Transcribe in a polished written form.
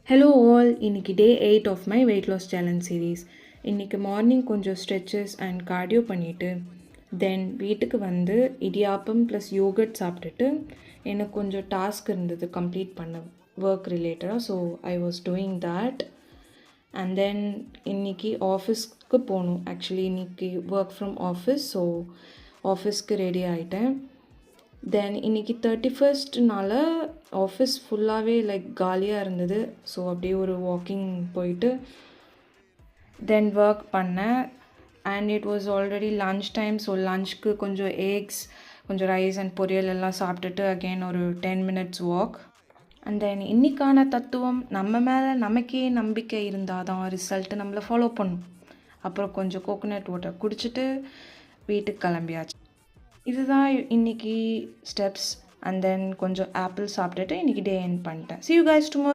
Hello all, இன்னைக்கு day 8 of my weight loss challenge series. இன்றைக்கி morning கொஞ்சம் stretches and cardio பண்ணிவிட்டு then வீட்டுக்கு வந்து இடியாப்பம் ப்ளஸ் யோகட் சாப்பிட்டுட்டு எனக்கு கொஞ்சம் டாஸ்க் இருந்தது கம்ப்ளீட் பண்ண ஒர்க் ரிலேட்டடாக. So I was doing that. And then இன்றைக்கி ஆஃபீஸ்க்கு போகணும். ஆக்சுவலி இன்றைக்கி ஒர்க் ஃப்ரம் ஆஃபீஸ், ஸோ ஆஃபீஸ்க்கு ரெடி ஆகிட்டேன். தென் இன்றைக்கி 31ஸ்ட்னால ஆஃபீஸ் ஃபுல்லாகவே லைக் காலியாக இருந்தது. ஸோ அப்படியே ஒரு வாக்கிங் போயிட்டு தென் ஒர்க் பண்ணேன். And it was already lunch time. So லன்ச்க்கு கொஞ்சம் எக்ஸ், கொஞ்சம் ரைஸ் அண்ட் பொரியல் எல்லாம் சாப்பிட்டுட்டு அகெயின் ஒரு 10 மினிட்ஸ் வாக். அண்ட் தென் இன்றைக்கான தத்துவம், நம்ம மேலே நமக்கே நம்பிக்கை இருந்தால் தான் ரிசல்ட்டு நம்மளை ஃபாலோ பண்ணும். அப்புறம் கொஞ்சம் கோகோனட் வாட்டர் குடிச்சிட்டு வீட்டுக்கு கிளம்பியாச்சு. இதுதான் இன்றைக்கி ஸ்டெப்ஸ். அண்ட் தென் கொஞ்சம் ஆப்பிள் சாப்பிட்டுட்டு இன்றைக்கி டே எண்ட் பண்ணிட்டேன். See you guys tomorrow.